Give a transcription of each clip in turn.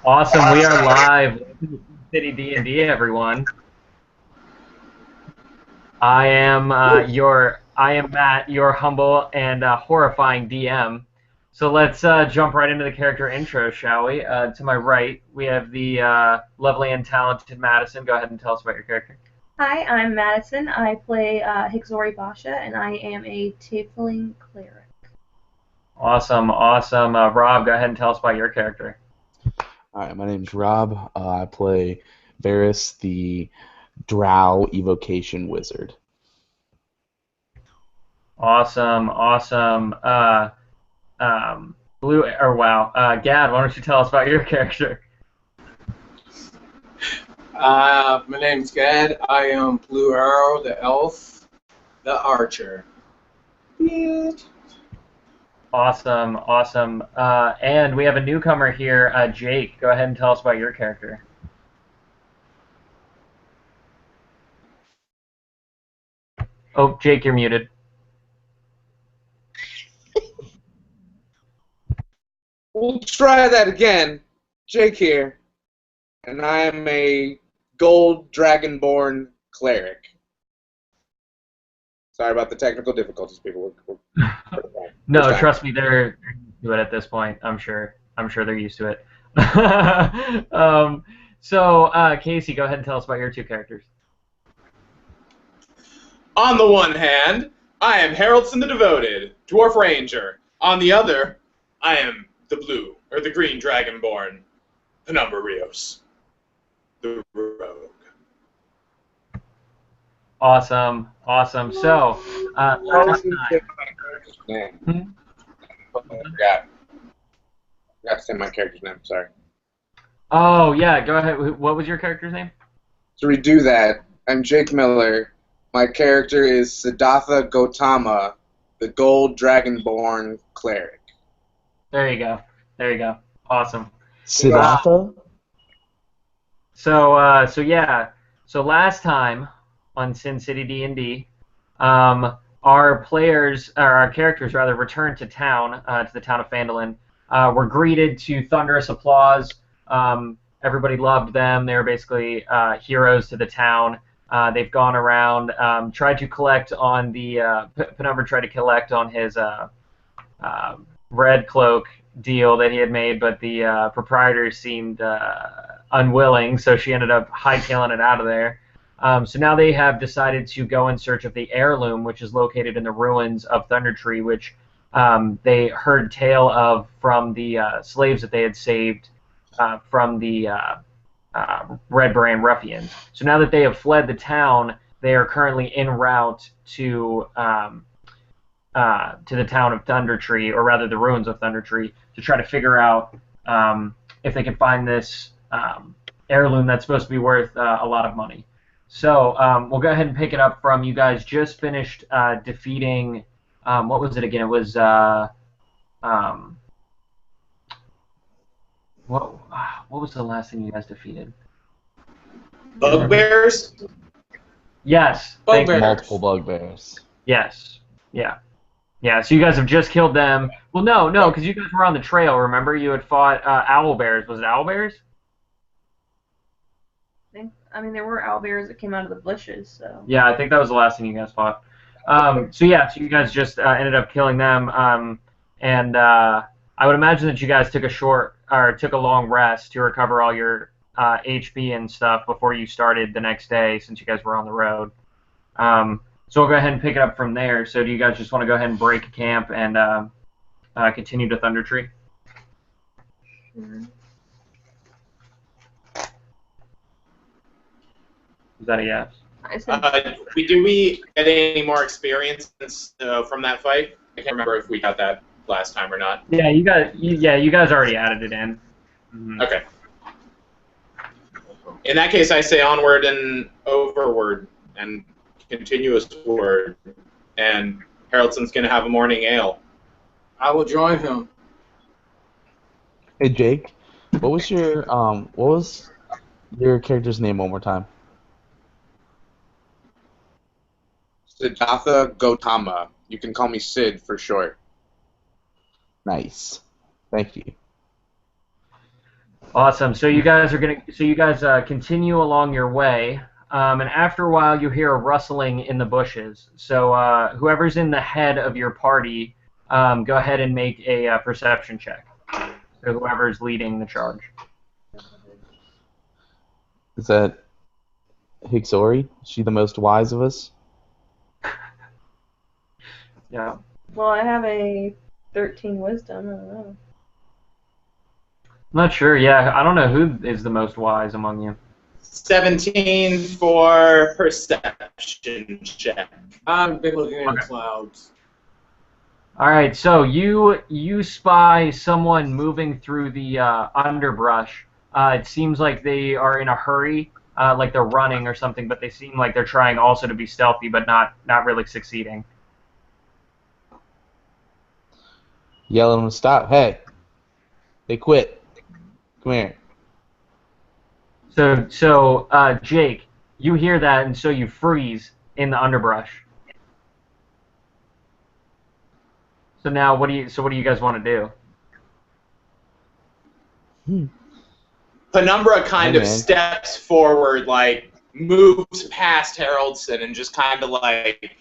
Awesome. We are live. Welcome to Cin City D&D, everyone. I am Matt, your humble and horrifying DM. So let's jump right into the character intro, shall we? To my right, we have the lovely and talented Madison. Go ahead and tell us about your character. Hi, I'm Madison. I play Hisxori Basha, and I am a Tiefling Cleric. Awesome, awesome. Rob, go ahead and tell us about your character. Hi, my name's Rob. I play Varus, the Drow evocation wizard. Awesome, awesome. Gad, why don't you tell us about your character? My name's Gad. I am Blue Arrow, the elf, the archer. Bitch. Awesome, awesome. And we have a newcomer here, Jake. Go ahead and tell us about your character. Oh, Jake, you're muted. We'll try that again. Jake here, and I am a Gold Dragonborn Cleric. Sorry about the technical difficulties, people. No, trust me, they're used to it at this point. I'm sure they're used to it. Casey, go ahead and tell us about your two characters. On the one hand, I am Haroldson the Devoted, Dwarf Ranger. On the other, I am the Green Dragonborn, Penumbra, the Rogue. Awesome, awesome. So, last time. I forgot to say my character's name. Sorry. Oh yeah, go ahead. What was your character's name? To redo that, I'm Jake Miller. My character is Siddhartha Gautama, the Gold Dragonborn Cleric. There you go. There you go. Awesome. Siddhartha? So last time on Cin City D&D, our characters returned to town, to the town of Phandelver. Were greeted to thunderous applause. Everybody loved them. They were basically heroes to the town. They've gone around, tried to collect on the Penumbra tried to collect on his red cloak deal that he had made, but the proprietor seemed unwilling, so she ended up hightailing it out of there. So now they have decided to go in search of the heirloom, which is located in the ruins of Thundertree, which they heard tale of from the slaves that they had saved from the Red Brand ruffians. So now that they have fled the town, they are currently en route to the town of Thundertree, or rather the ruins of Thundertree, to try to figure out if they can find this heirloom that's supposed to be worth a lot of money. So we'll go ahead and pick it up from you guys just finished defeating, what was it again? It was, what was the last thing you guys defeated? Bugbears? Yes. Bugbears. Multiple bugbears. Yes. Yeah. Yeah, so you guys have just killed them. Well, no, because you guys were on the trail, remember? You had fought owl bears. Was it owl bears? I mean, there were owlbears that came out of the bushes, so... Yeah, I think that was the last thing you guys fought. So you guys just ended up killing them, and I would imagine that you guys took a long rest to recover all your HP and stuff before you started the next day, since you guys were on the road. So we'll go ahead and pick it up from there. So do you guys just want to go ahead and break camp and continue to Thundertree? Sure. Is that a yes? I said, Do we get any more experience from that fight? I can't remember if we got that last time or not. Yeah, you guys already added it in. Mm-hmm. Okay. In that case, I say onward and overward and continuous word. And Haroldsson's going to have a morning ale. I will join him. Hey Jake, what was your character's name one more time? Siddhartha Gautama. You can call me Sid for short. Nice. Thank you. Awesome. So you guys continue along your way, and after a while you hear a rustling in the bushes. So whoever's in the head of your party, go ahead and make a perception check. So whoever's leading the charge. Is that Hisxori? Is she the most wise of us? Yeah. Well, I have a 13 wisdom. I don't know. I'm not sure. Yeah, I don't know who is the most wise among you. 17 for perception check. I've been looking at the Okay. clouds. All right, so you spy someone moving through the underbrush. It seems like they are in a hurry, like they're running or something, but they seem like they're trying also to be stealthy, but not really succeeding. Yelling them to stop. Hey, they quit. Come here. So Jake, you hear that, and so you freeze in the underbrush. So now, what do you guys want to do? Penumbra kind Hey, of man. steps forward, like moves past Haroldson, and just kind of like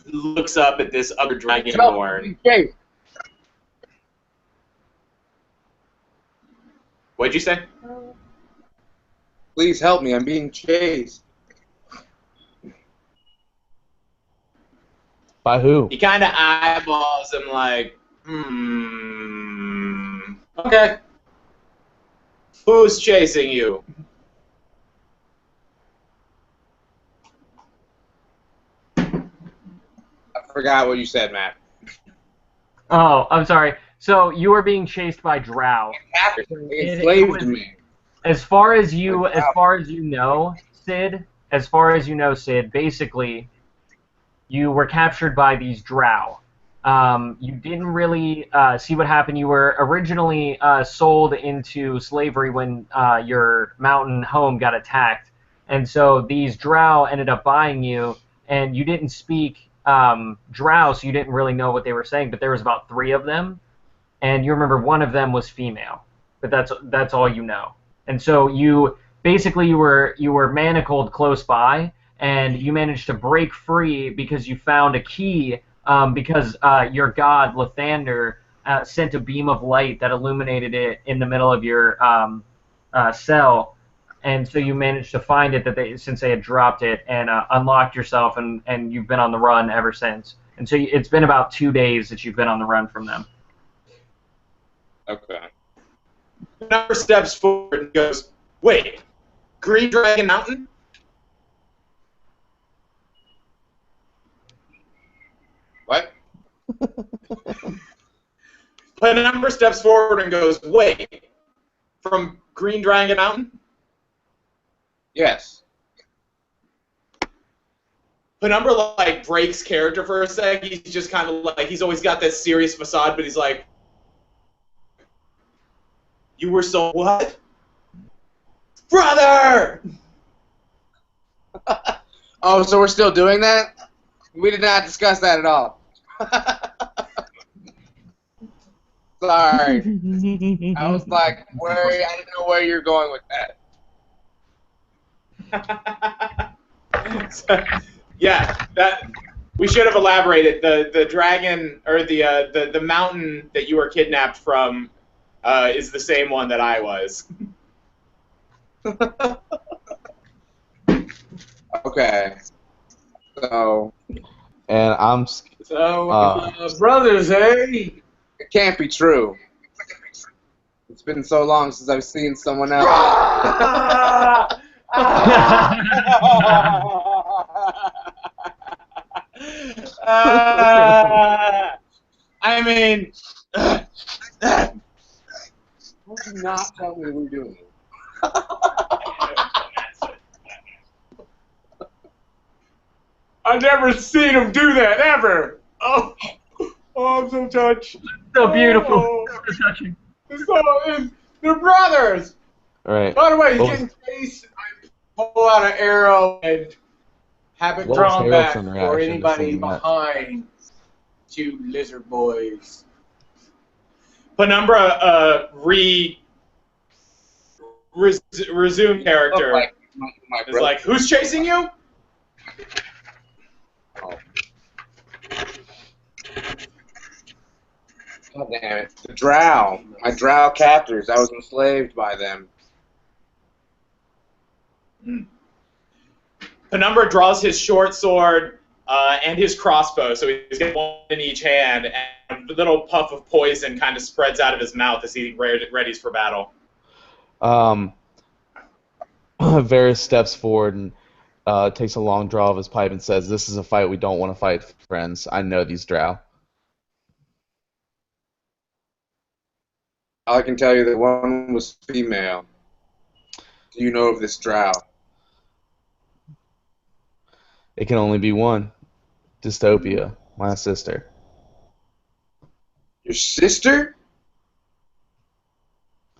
looks up at this other dragonborn. Okay. What'd you say? Please help me. I'm being chased. By who? He kind of eyeballs him like, okay. Who's chasing you? I forgot what you said, Matt. Oh, I'm sorry. So you are being chased by Drow. They enslaved me. As far as you know, Sid, basically, you were captured by these Drow. You didn't really see what happened. You were originally sold into slavery when your mountain home got attacked, and so these Drow ended up buying you. And you didn't speak Drow, so you didn't really know what they were saying. But there was about 3 of them, and you remember one of them was female. But that's all you know. And so you were manacled close by, and you managed to break free because you found a key. Because your god Lathander sent a beam of light that illuminated it in the middle of your cell, and so you managed to find it since they had dropped it and unlocked yourself, and you've been on the run ever since. And so it's been about 2 days that you've been on the run from them. Okay. Penumbra steps forward and goes, wait, Green Dragon Mountain? What? Penumbra steps forward and goes, wait, from Green Dragon Mountain? Yes. Penumbra like breaks character for a sec. He's just kind of like, he's always got this serious facade, but he's like, you were so what? Brother! Oh, so we're still doing that? We did not discuss that at all. Sorry. I was like, I didn't know where you're going with that. Yeah, that we should have elaborated. The dragon or the mountain that you were kidnapped from is the same one that I was. Okay. So And I'm. So, brothers, hey? it can't be true. It's been so long since I've seen someone else. I mean, Would you not tell me we're doing it? I've never seen him do that, ever! Oh, I'm so touched. So beautiful. Oh. So touching. They're brothers! All right. By the way, he's What getting chased. I pull out an arrow and have it What was drawn back Haroldson for reaction to anybody seeing that? behind 2 lizard boys. Penumbra resume character. Like my It's like, who's chasing you? Oh. God damn it. The Drow. My Drow captors. I was enslaved by them. Penumbra draws his short sword and his crossbow, so he's got one in each hand, and a little puff of poison kind of spreads out of his mouth as he readies for battle. Varus steps forward and takes a long draw of his pipe and says, "This is a fight we don't want to fight, friends. I know these Drow." All I can tell you that one was female. Do you know of this Drow? It can only be one. Dystopia, my sister. Your sister?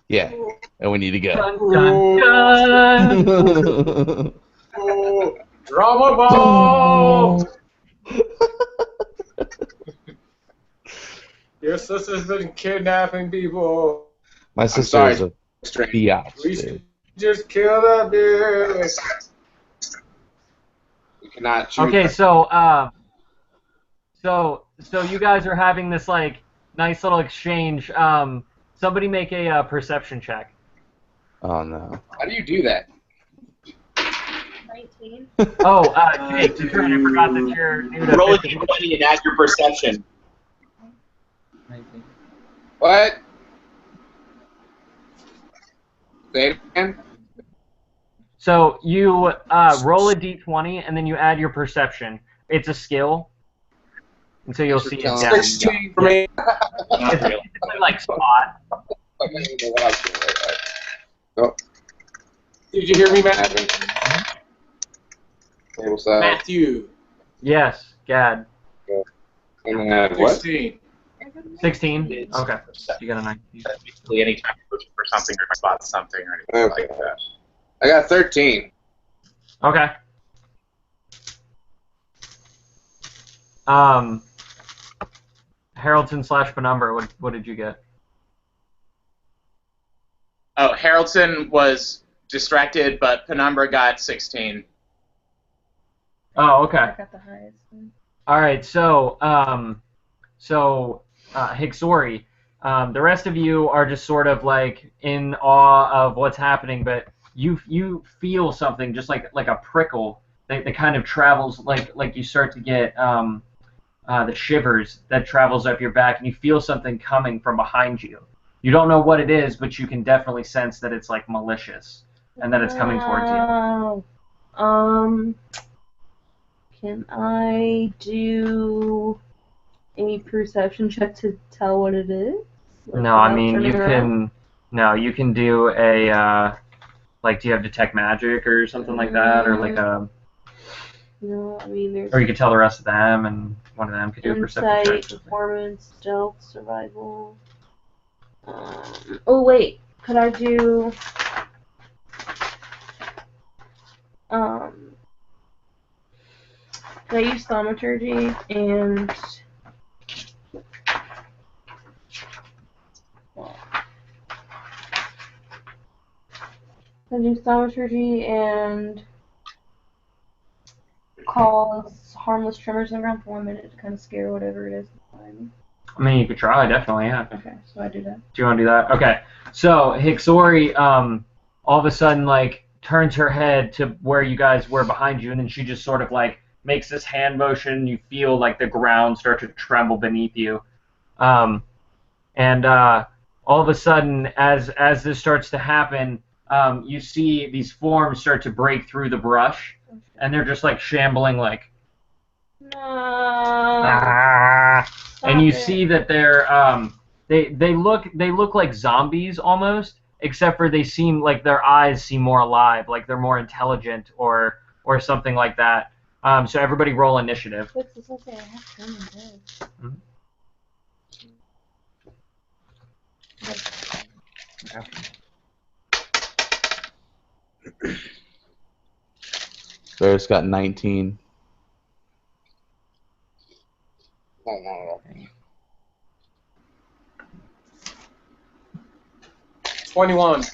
Yeah, and we need to go. Dun, dun, dun. Drama ball! Your sister's been kidnapping people. My sister is a Strange. biatch, We dude. should just kill that bitch. You cannot choose. Okay, so you guys are having this like nice little exchange. Somebody make a perception check. Oh no. How do you do that? 19. Oh, Jake, that's right. I forgot that you're new to Roll a 50. d20 and add your perception. What? Say it again? So you roll a d20 and then you add your perception. It's a skill, and so you'll see it down. 16 for me. It's basically like spot. I don't even know what I was doing right. Oh, Did you hear me, Matt? happened. Table size. Matthew. Yes, Gad. And then add what? 16. 16. Okay, you got a 19. Basically, anytime you look for something or spot something or anything Okay. like that. I got 13. Okay. Haroldson / Penumbra. What did you get? Oh, Haroldson was distracted, but Penumbra got 16. Oh, okay. I got the highest one. All right, so Hisxori, the rest of you are just sort of like in awe of what's happening, but you feel something just like a prickle that kind of travels like you start to get the shivers that travels up your back, and you feel something coming from behind you. You don't know what it is, but you can definitely sense that it's like malicious and that it's coming towards you. Oh. Can I do a perception check to tell what it is? Like, No, I without mean you turning around? can. No, you can do a like. Do you have detect magic or something like that, or like a? No, I mean there's Or you could tell the rest of them, and one of them could do a perception insight, check. performance, stealth, survival. Oh wait, could I do? Could I use thaumaturgy and? Can I do thaumaturgy and cause harmless tremors in the ground for 1 minute to kind of scare whatever it is behind me? I mean, you could try, definitely, yeah. Okay, so I do that. Do you want to do that? Okay. So Hisxori, all of a sudden, like, turns her head to where you guys were behind you, and then she just sort of like makes this hand motion. You feel like the ground start to tremble beneath you, and all of a sudden, as this starts to happen, you see these forms start to break through the brush, and they're just like shambling, like. No. Ah. And you see that they're they look like zombies almost, except for they seem like their eyes seem more alive, like they're more intelligent or something like that. So everybody roll initiative. What's this? Okay, I have to turn Varus got 19. Oh, 21.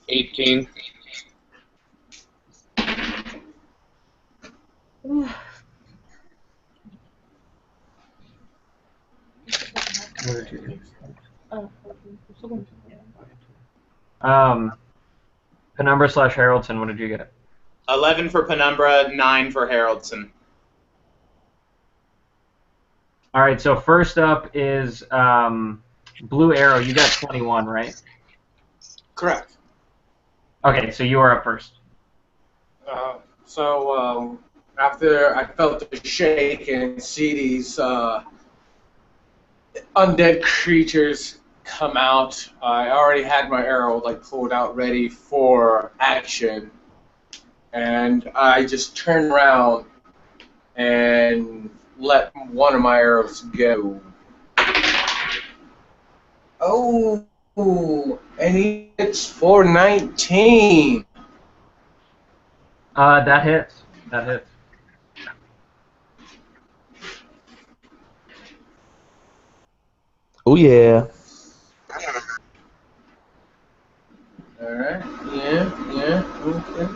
18. Penumbra / Haroldson, what did you get? 11 for Penumbra, 9 for Haroldson. All right, so first up is Blue Arrow. You got 21, right? Correct. Okay, so you are up first. So after I felt the shake and see these undead creatures come out, I already had my arrow pulled out ready for action, and I just turned around and let one of my arrows go. Oh, and it's for 19. That hits. That hits. Oh yeah. Alright, yeah, okay.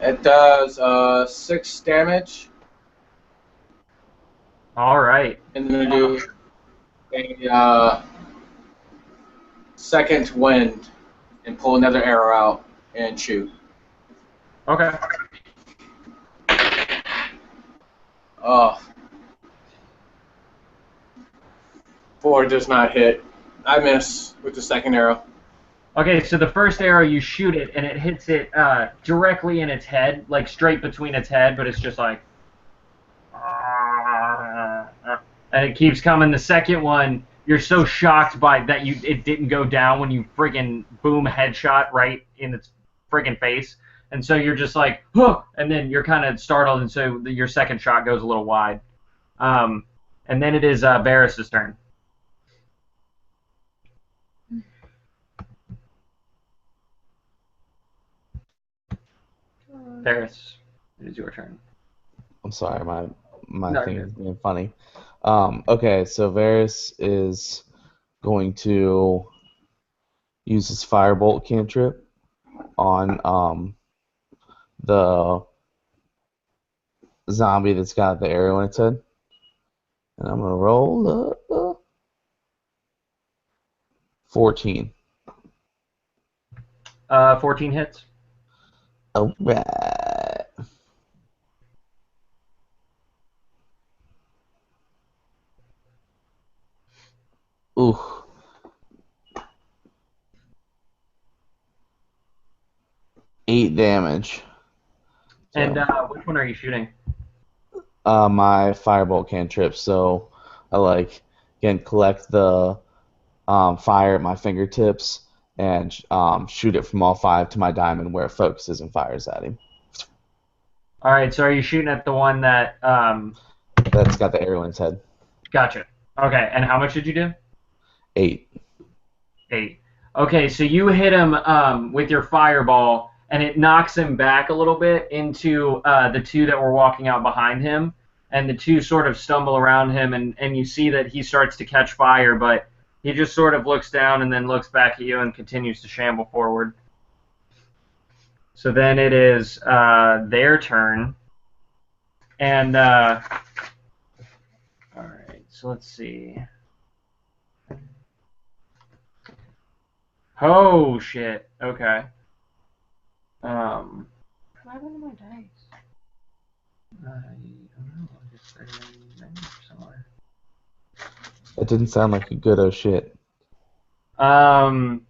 It does 6 damage, All right. and then I do a second wind and pull another arrow out and shoot. Okay. Oh. 4 does not hit. I miss with the second arrow. Okay, so the first arrow, you shoot it, and it hits it directly in its head, like straight between its head, but it's just like... And it keeps coming. The second one, you're so shocked by that it didn't go down when you friggin' boom headshot right in its friggin' face. And so you're just like, huh! And then you're kind of startled, and so your second shot goes a little wide. And then it is Varus' turn. Varus, it is your turn. I'm sorry, my No, thing you're is being funny. Okay, so Varus is going to use his firebolt cantrip on the zombie that's got the arrow in its head. And I'm gonna roll 14. 14 hits. Alright. Ooh. Eight damage. And which one are you shooting? My firebolt cantrip. So I again collect the fire at my fingertips and shoot it from all 5 to my diamond where it focuses and fires at him. All right, so are you shooting at the one that... That's got the arrow in its head. Gotcha. Okay, and how much did you do? 8. 8. Okay, so you hit him with your fireball, and it knocks him back a little bit into the 2 that were walking out behind him, and the 2 sort of stumble around him, and you see that he starts to catch fire, but he just sort of looks down and then looks back at you and continues to shamble forward. So then it is their turn, and all right, so let's see. Oh shit! Okay. What happened to my dice? I don't know. I just started somewhere. That didn't sound like a good oh shit. Well,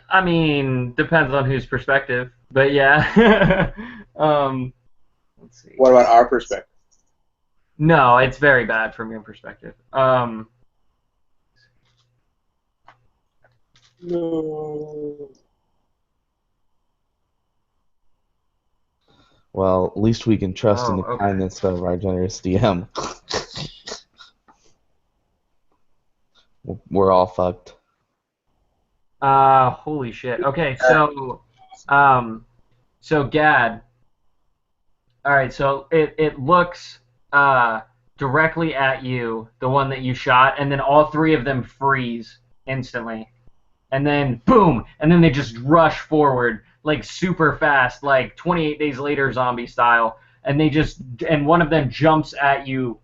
I mean, depends on whose perspective, but yeah. Let's see. What about our perspective? No, it's very bad from your perspective. No. Well, at least we can trust in the okay. kindness of our generous DM. We're all fucked. Holy shit. Okay, so Gad. All right, so it looks directly at you, the one that you shot, and then all three of them freeze instantly. And then, boom! And then they just rush forward, like, super fast, like 28 Days Later zombie style. And one of them jumps at you,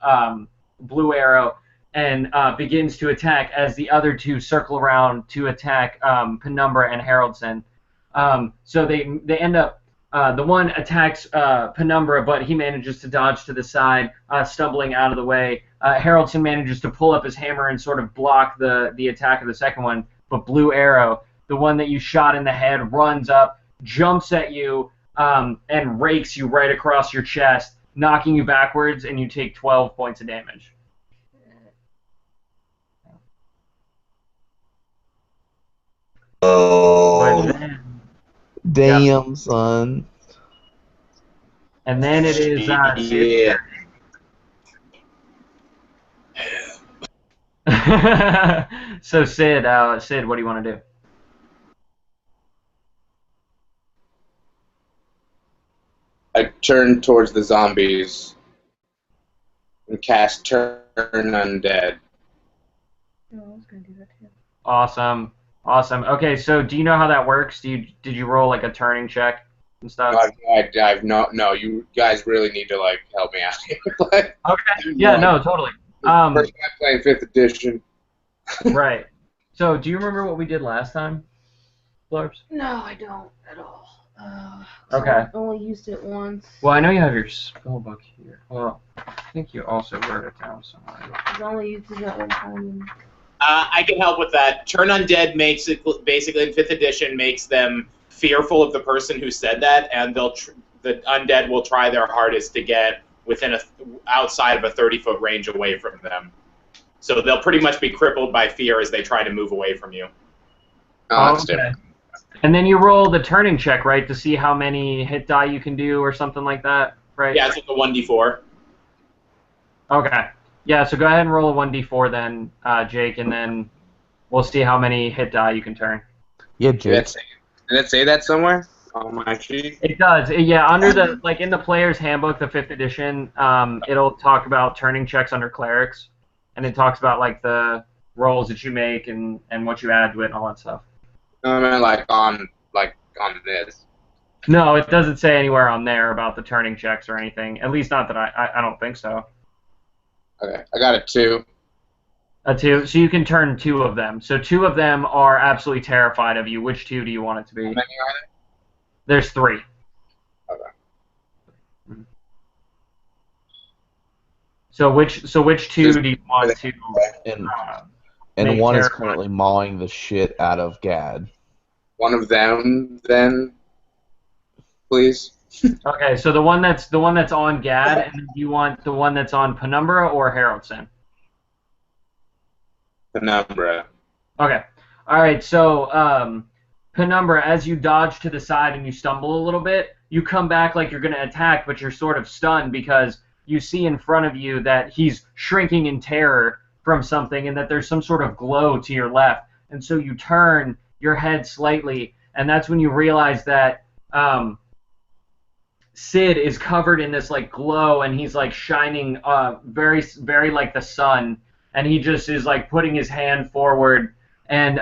Blue Arrow, and begins to attack as the other two circle around to attack Penumbra and Haroldson. So they end up, the one attacks Penumbra, but he manages to dodge to the side, stumbling out of the way. Haroldson manages to pull up his hammer and sort of block the attack of the second one. But Blue Arrow, the one that you shot in the head, runs up, jumps at you, and rakes you right across your chest, knocking you backwards, and you take 12 points of damage. Oh, damn, Yep. son. And then it is Yeah. So Sid, what do you want to do? I turn towards the zombies and cast Turn Undead. Oh, I was gonna do that too. Awesome. Okay, so do you know how that works? Did you roll like a turning check and stuff? I've no. You guys really need to like help me out here. Like, Okay. Yeah. No. Totally. First time playing 5th edition. Right. So, do you remember what we did last time, Blarbs? No, I don't at all. Okay. I only used it once. Well, I know you have your spell book here. Well, I think you also wrote it down somewhere. I only used it that one time. I can help with that. Turn Undead makes it basically in 5th edition makes them fearful of the person who said that, and the undead will try their hardest to get within outside of a 30-foot range away from them. So they'll pretty much be crippled by fear as they try to move away from you. Oh, that's different. And then you roll the turning check, right, to see how many hit die you can do or something like that, right? Yeah, it's like a 1d4. Okay. Yeah, so go ahead and roll a 1d4 then, Jake, and then we'll see how many hit die you can turn. Yeah, Jake. Did it say that somewhere on my sheet? It does. Yeah, under the, like, in the player's handbook, the 5th edition, it'll talk about turning checks under clerics, and it talks about, like, the rolls that you make and what you add to it and all that stuff. No, I mean like on this. No, it doesn't say anywhere on there about the turning checks or anything. At least not that I don't think so. Okay, I got a 2. A 2. So you can turn 2 of them. So 2 of them are absolutely terrified of you. Which 2 do you want it to be? How many are There's 3. there? Okay. So which 2 do you want to? And make one is terrified? currently mauling the shit out of Gad. One of them, then, please. Okay, so the one that's on Gad, and then you want the one that's on Penumbra or Haroldson? Penumbra. Okay. All right. So Penumbra, as you dodge to the side and you stumble a little bit, you come back like you're going to attack, but you're sort of stunned because you see in front of you that he's shrinking in terror from something, and that there's some sort of glow to your left, and so you turn your head slightly, and that's when you realize that Sid is covered in this like glow, and he's like shining very, very like the sun, and he just is like putting his hand forward, and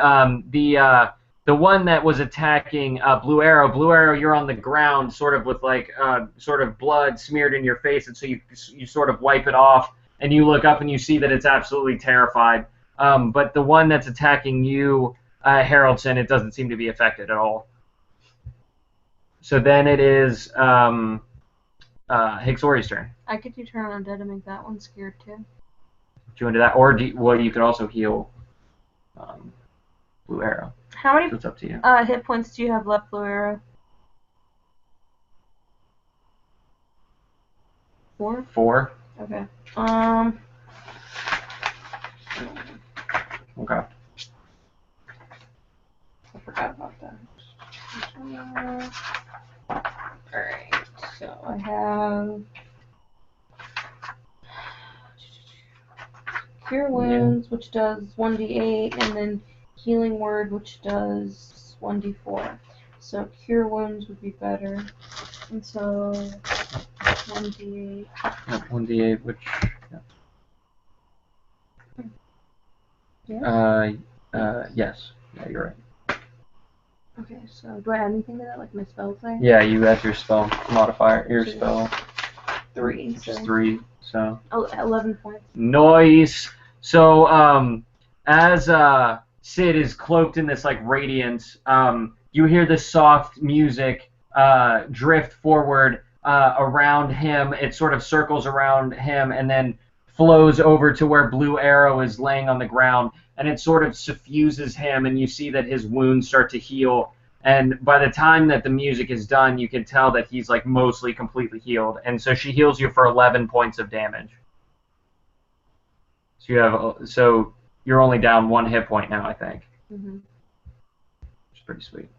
the one that was attacking Blue Arrow, you're on the ground, sort of with like sort of blood smeared in your face, and so you sort of wipe it off, and you look up and you see that it's absolutely terrified. But the one that's attacking you, Haroldson, it doesn't seem to be affected at all. So then it is Hisxori's turn. I could do Turn Undead to make that one scared too. Do you want to do that? Or you could also heal Blue Arrow. How many So it's up to you. hit points do you have left, Blue Arrow? 4? 4? Okay. Okay. I forgot about that. Alright, so I have Cure Wounds, which does 1d8, and then Healing Word, which does 1d4. So Cure Wounds would be better. And so 1d8. Yeah, 1d8, which... Yeah. Yes. Yeah, you're right. Okay, so do I add anything to that, like my spell thing? Yeah, you add your spell modifier, your Which is spell, 3, which is so 3. So 11 points. noise. So as Sid is cloaked in this like radiance, you hear this soft music drift forward around him. It sort of circles around him and then flows over to where Blue Arrow is laying on the ground, and it sort of suffuses him, and you see that his wounds start to heal. And by the time that the music is done, you can tell that he's like mostly completely healed. And so she heals you for 11 points of damage. So you're only down 1 hit point now, I think. Mm-hmm. Which is pretty sweet.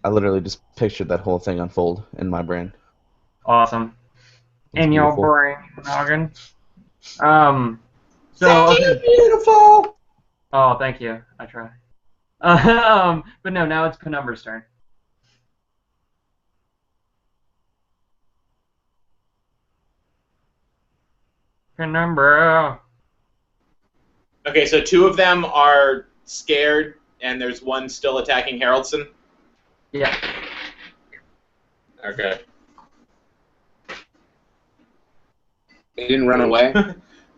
I literally just pictured that whole thing unfold in my brain. Awesome. It's In beautiful. your brain, noggin. So okay. Beautiful. Oh, thank you. I try. But no, now it's Penumbra's turn. Penumbra. Okay, so 2 of them are scared, and there's one still attacking Haroldson. Yeah. Okay. He didn't run away.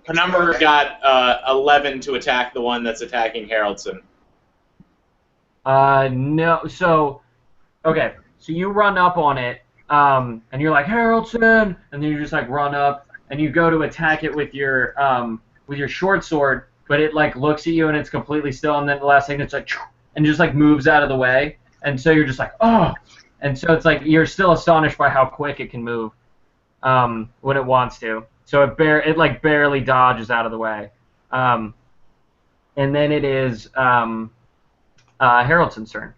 Penumbra got 11 to attack the one that's attacking Haroldson. No. So, okay. So you run up on it, and you're like Haroldson, and then you just like run up, and you go to attack it with your short sword, but it like looks at you and it's completely still, and then the last thing it's like, and just like moves out of the way, and so you're just like, oh, and so it's like you're still astonished by how quick it can move, when it wants to. So it like barely dodges out of the way, and then it is Haroldsson's turn.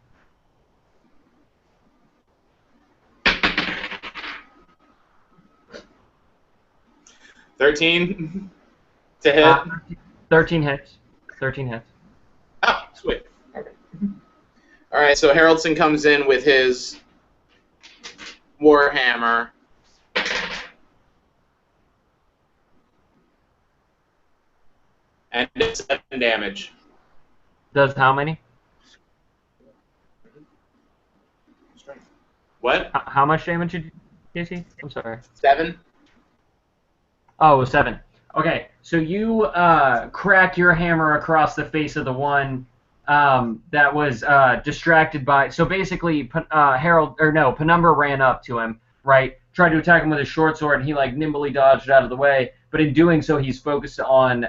$13 to hit. 13 hits. 13 hits. Oh, sweet. Okay. All right, so Haroldson comes in with his warhammer. And it's 7 damage. Does how many? What? How much damage did you see? I'm sorry. 7? Oh, it was 7. Okay, so you crack your hammer across the face of the one that was distracted by. So basically, Penumbra ran up to him, right? Tried to attack him with his short sword, and he like nimbly dodged out of the way. But in doing so, he's focused on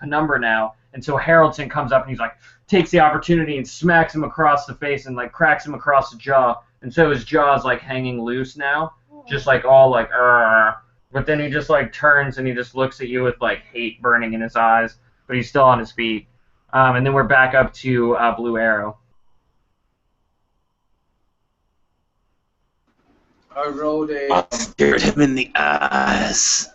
Penumbra now, and so Haroldson comes up and he's like takes the opportunity and smacks him across the face and like cracks him across the jaw, and so his jaw's like hanging loose now, just like all like But then he just like turns and he just looks at you with like hate burning in his eyes, but he's still on his feet. And then we're back up to Blue Arrow. I rolled a. I stared him in the eyes.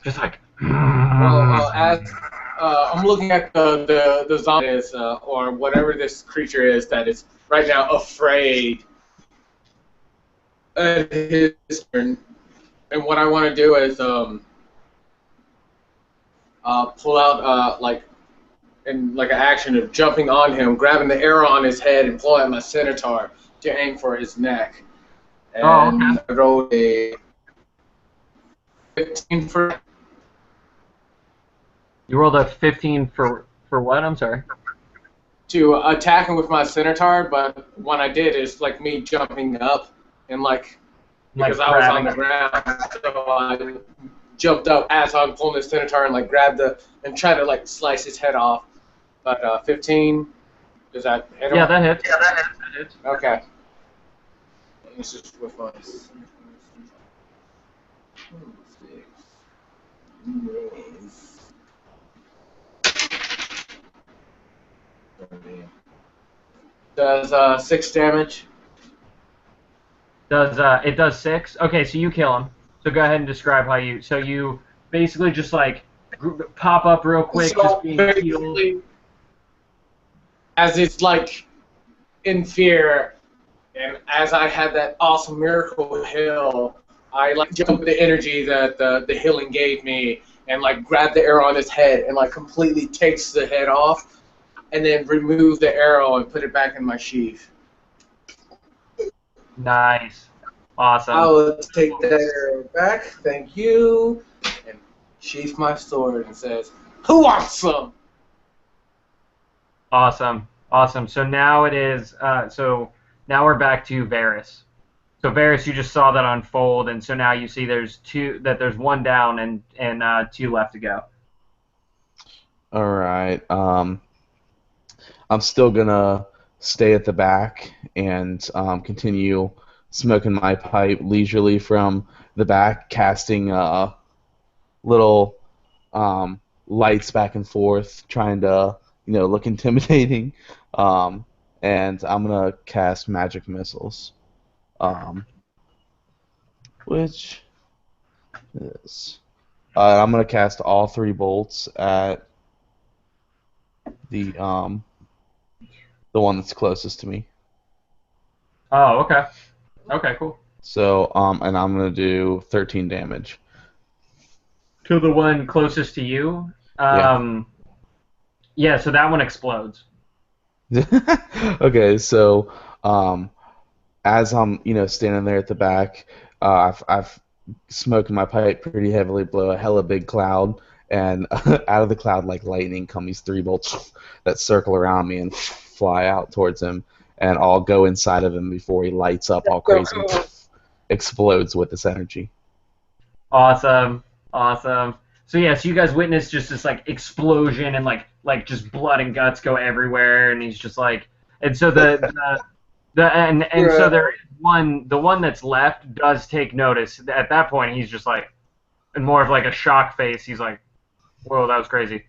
Just like. As I'm looking at the zombies or whatever this creature is that is right now afraid. His turn, and what I want to do is pull out like an action of jumping on him, grabbing the arrow on his head, and pulling out my scimitar to aim for his neck. And okay. I rolled a 15 for. You rolled a 15 for what? I'm sorry. To attack him with my scimitar, but what I did is like me jumping up and because I was on the ground, so I jumped up as I was pulling the scimitar and grabbed and tried to slice his head off. But 15, does that hit him? Yeah, that hits. That hits. Okay. This is with my. Does 6 damage? It does 6? Okay, so you kill him. So go ahead and describe how you. So you basically just pop up real quick, So just being healed. As it's in fear, and as I had that awesome miracle hill, I jumped the energy that the healing gave me, and like grab the arrow on his head and like completely takes the head off, and then remove the arrow and put it back in my sheath. Nice. Awesome. I will take that arrow back, thank you, and sheath my sword and says, "Who wants some?" Awesome. Awesome. So now it is. So now we're back to Varus. So Varus, you just saw that unfold, and so now you see there's two. That there's one down and two left to go. All right. I'm still gonna stay at the back and continue smoking my pipe leisurely from the back, casting little lights back and forth, trying to look intimidating. And I'm gonna cast magic missiles, which is I'm gonna cast all 3 bolts at the one that's closest to me. Oh, okay. Okay, cool. So and I'm gonna do 13 damage. To the one closest to you. Yeah. So that one explodes. Okay, so as I'm standing there at the back, I've smoked my pipe pretty heavily, blow a hella big cloud, and out of the cloud like lightning come these 3 bolts that circle around me and fly out towards him, and I'll go inside of him before he lights up all crazy and explodes with this energy. Awesome. Awesome. So yeah, so you guys witness just this like explosion and like just blood and guts go everywhere, and he's just like, and so so there is the one that's left does take notice. At that point, he's just like, in more of like a shock face. He's like, whoa, that was crazy.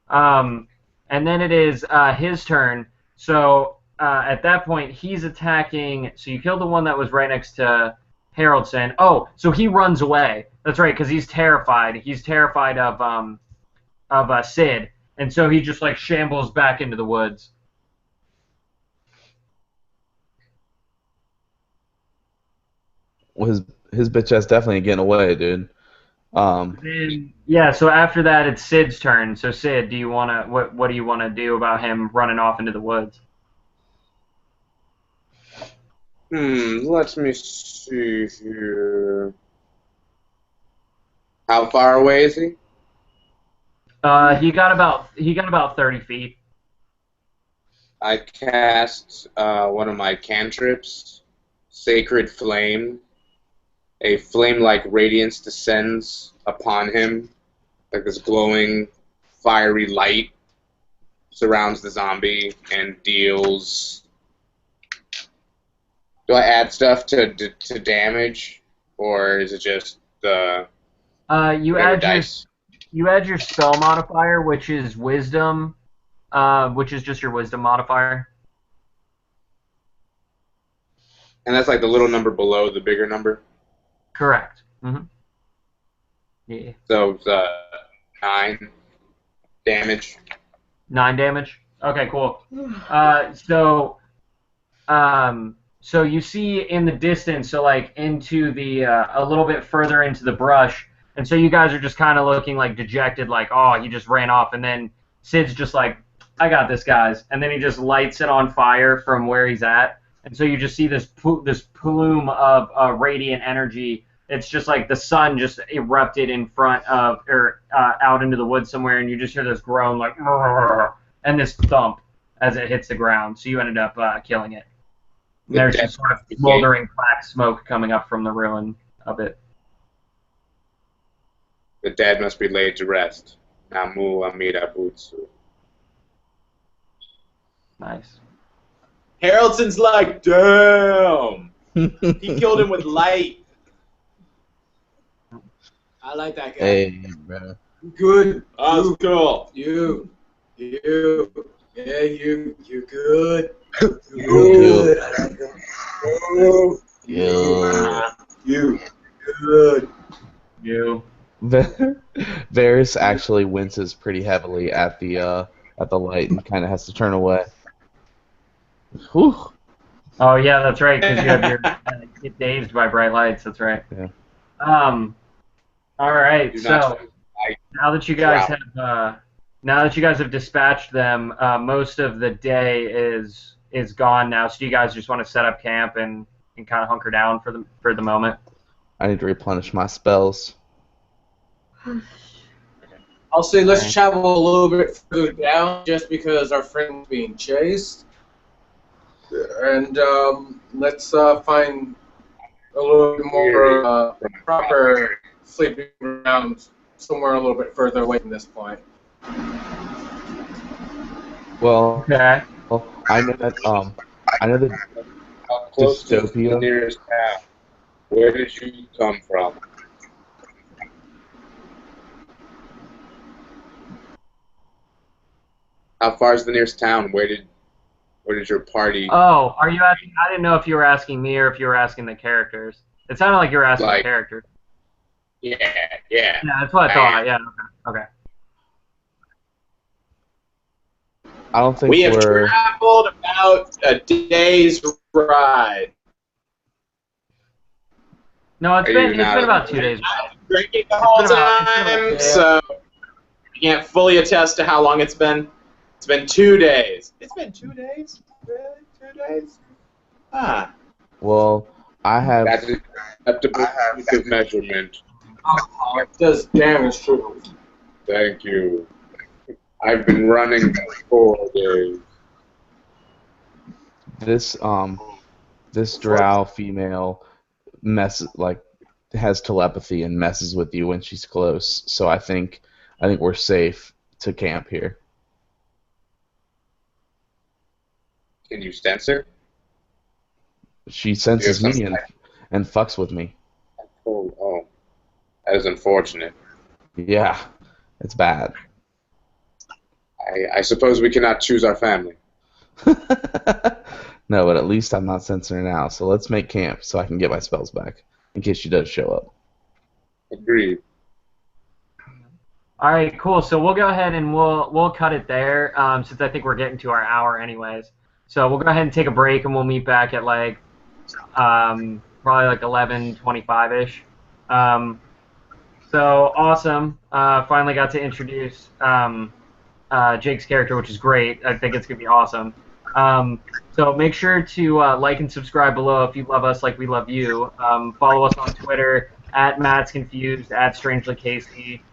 And then it is his turn. So at that point, he's attacking. So you killed the one that was right next to Haroldson. Oh, so he runs away. That's right, because he's terrified. He's terrified of Cid, and so he just like shambles back into the woods. Well, his bitch ass definitely getting away, dude. Yeah. So after that, it's Cid's turn. So Cid, do you wanna what do you want to do about him running off into the woods? Let me see here. How far away is he? He got about 30 feet. I cast one of my cantrips, Sacred Flame. A flame-like radiance descends upon him, like this glowing, fiery light surrounds the zombie and deals. Do I add stuff to damage, or is it just the You add your spell modifier, which is Wisdom, which is just your Wisdom modifier. And that's like the little number below the bigger number? Correct. Mm-hmm. Yeah. So it's 9 damage. 9 damage? Okay, cool. So you see in the distance, so like into the, a little bit further into the brush, and so you guys are just kind of looking like dejected, like, oh, he just ran off, and then Cid's just like, I got this, guys, and then he just lights it on fire from where he's at, and so you just see this plume of radiant energy. It's just like the sun just erupted in front of, or out into the woods somewhere, and you just hear this groan, like, and this thump as it hits the ground, so you ended up killing it. And there's some sort of smoldering black smoke coming up from the ruin of it. The dead must be laid to rest. Namu Amida Butsu. Nice. Haroldsson's like, damn! He killed him with light. I like that guy. Hey, bro. Good. That's cool. You. Yeah, you're good. You. I like him. You. Good. You. Varus actually winces pretty heavily at the light and kind of has to turn away. Whew. Oh yeah, that's right, because you have your get dazed by bright lights. That's right. Yeah. All right. Do So not Now that you guys have dispatched them, most of the day is gone now. So do you guys just want to set up camp and kind of hunker down for the moment? I need to replenish my spells. I'll say let's travel a little bit further down just because our friend was being chased. And let's find a little bit more proper sleeping ground somewhere a little bit further away from this point. Well, Okay. I know that How close is the dystopia. nearest town? Where did you come from? How far is the nearest town? Where did your party? Oh, are you asking? I didn't know if you were asking me or if you were asking the characters. It sounded like you were asking the characters. Yeah. Yeah, that's what I thought. Yeah. Okay. I don't think We have we're. traveled about a day's ride. No, it's Are been you now- about 2 days. Drinking the whole It's been about- time, so I can't fully attest to how long it's been. It's been 2 days. It's been 2 days? Really? 2 days? Ah. Well, I have. That is acceptable piece of measurement. It does damage to it. Thank you. I've been running for 4 days. This drow female has telepathy and messes with you when she's close. So I think we're safe to camp here. Can you sense her? She senses me something and fucks with me. Oh, that is unfortunate. Yeah, it's bad. I suppose we cannot choose our family. No, but at least I'm not sensing her now. So let's make camp so I can get my spells back in case she does show up. Agreed. All right, cool. So we'll go ahead and we'll cut it there, since I think we're getting to our hour anyways. So we'll go ahead and take a break, and we'll meet back at like probably like 11:25ish. So awesome. Finally got to introduce Jake's character, which is great. I think it's gonna be awesome. So make sure to like and subscribe below if you love us like we love you. Follow us on Twitter at Matt's Confused, at Strangely Casey.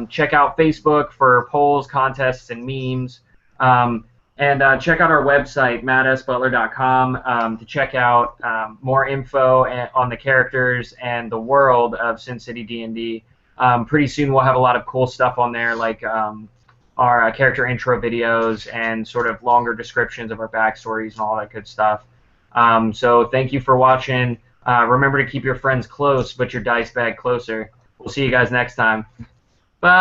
Check out Facebook for polls, contests, and memes. And check out our website, mattsbutler.com, to check out more info on the characters and the world of Cin City D&D. Pretty soon we'll have a lot of cool stuff on there, like our character intro videos and sort of longer descriptions of our backstories and all that good stuff. So thank you for watching. Remember to keep your friends close, but your dice bag closer. We'll see you guys next time. Bye.